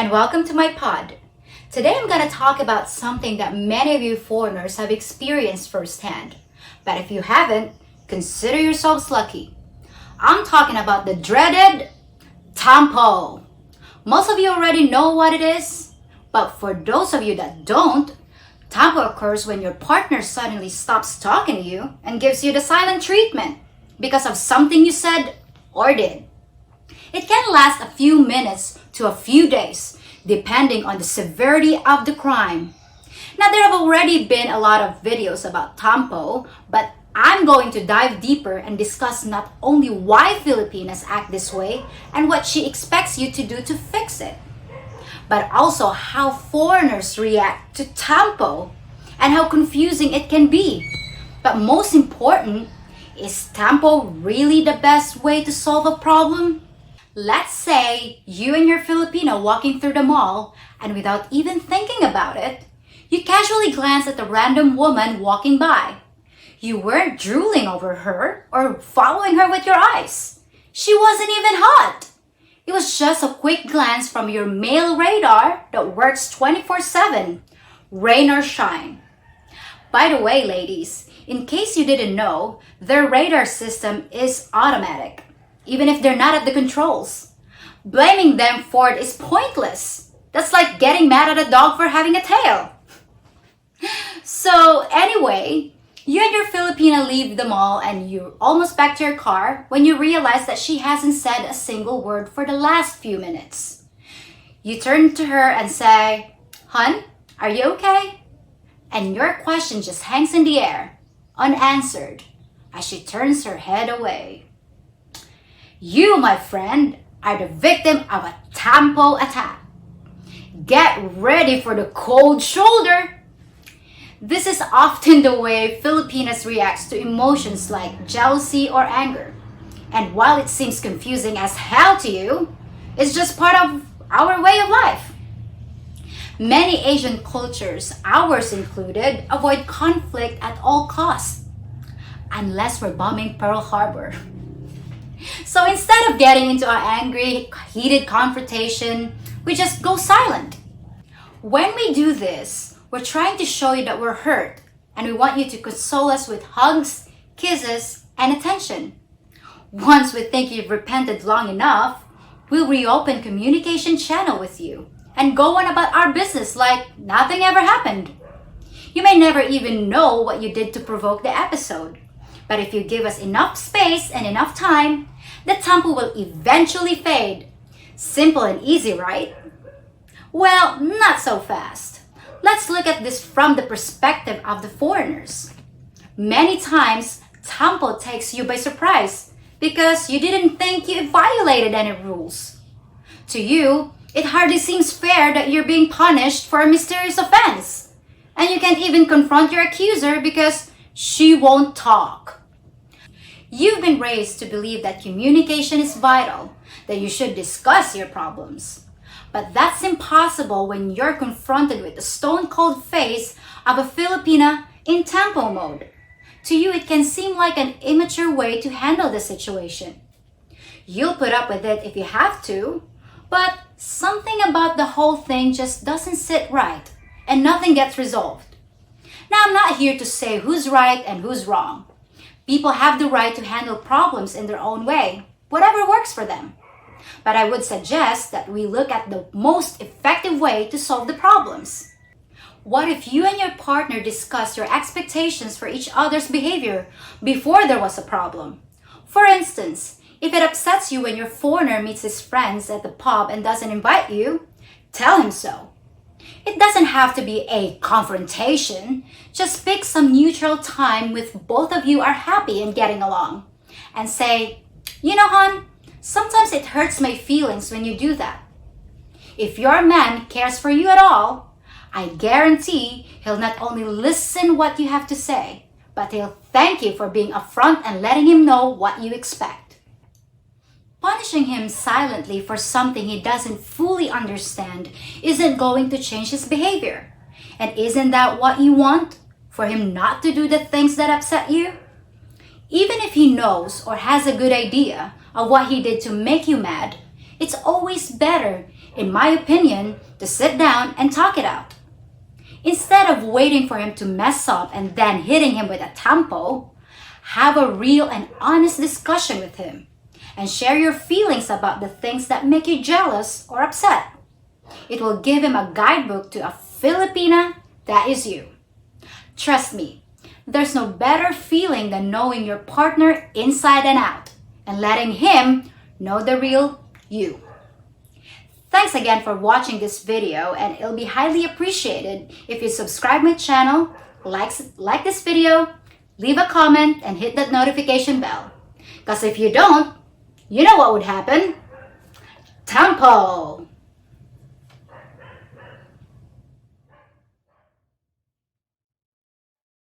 and welcome to my pod. Today I'm going to talk about something that many of you foreigners have experienced firsthand. But if you haven't, consider yourselves lucky. I'm talking about the dreaded Tampo. Most of you already know what it is, but for those of you that don't, Tampo occurs when your partner suddenly stops talking to you and gives you the silent treatment because of something you said or did. It can last a few minutes to a few days, depending on the severity of the crime. Now, there have already been a lot of videos about Tampo, but I'm going to dive deeper and discuss not only why Filipinas act this way and what she expects you to do to fix it, but also how foreigners react to Tampo and how confusing it can be. But most important, is Tampo really the best way to solve a problem? Let's say you and your Filipino walking through the mall, and without even thinking about it, you casually glance at a random woman walking by. You weren't drooling over her or following her with your eyes. She wasn't even hot. It was just a quick glance from your male radar that works 24/7, rain or shine. By the way, ladies, in case you didn't know, their radar system is automatic, even if they're not at the controls. Blaming them for it is pointless. That's like getting mad at a dog for having a tail. So anyway, you and your Filipina leave the mall and you're almost back to your car when you realize that she hasn't said a single word for the last few minutes. You turn to her and say, "Hun, are you okay?" And your question just hangs in the air, unanswered, as she turns her head away. You, my friend, are the victim of a Tampo attack. Get ready for the cold shoulder. This is often the way Filipinas reacts to emotions like jealousy or anger. And while it seems confusing as hell to you, it's just part of our way of life. Many Asian cultures, ours included, avoid conflict at all costs, unless we're bombing Pearl Harbor. So instead of getting into an angry, heated confrontation, we just go silent. When we do this, we're trying to show you that we're hurt, and we want you to console us with hugs, kisses, and attention. Once we think you've repented long enough, we'll reopen communication channel with you and go on about our business like nothing ever happened. You may never even know what you did to provoke the episode, but if you give us enough space and enough time, the Tampo will eventually fade. Simple and easy, right? Well, not so fast. Let's look at this from the perspective of the foreigners. Many times, Tampo takes you by surprise because you didn't think you violated any rules. To you, it hardly seems fair that you're being punished for a mysterious offense. And you can't even confront your accuser because she won't talk. You've been raised to believe that communication is vital, that you should discuss your problems. But that's impossible when you're confronted with the stone-cold face of a Filipina in Tampo mode. To you, it can seem like an immature way to handle the situation. You'll put up with it if you have to, but something about the whole thing just doesn't sit right, and nothing gets resolved. Now, I'm not here to say who's right and who's wrong. People have the right to handle problems in their own way, whatever works for them. But I would suggest that we look at the most effective way to solve the problems. What if you and your partner discuss your expectations for each other's behavior before there was a problem? For instance, if it upsets you when your foreigner meets his friends at the pub and doesn't invite you, tell him so. It doesn't have to be a confrontation. Just pick some neutral time with both of you are happy and getting along. And say, "You know, hon, sometimes it hurts my feelings when you do that." If your man cares for you at all, I guarantee he'll not only listen what you have to say, but he'll thank you for being upfront and letting him know what you expect. Punishing him silently for something he doesn't fully understand isn't going to change his behavior. And isn't that what you want? For him not to do the things that upset you? Even if he knows or has a good idea of what he did to make you mad, it's always better in my opinion, to sit down and talk it out. Instead of waiting for him to mess up and then hitting him with a Tampo, have a real and honest discussion with him and share your feelings about the things that make you jealous or upset. It will give him a guidebook to a Filipina that is you. Trust me, there's no better feeling than knowing your partner inside and out and letting him know the real you. Thanks again for watching this video, and it'll be highly appreciated if you subscribe my channel, like this video, leave a comment, and hit that notification bell. Because if you don't, you know what would happen? Tampo!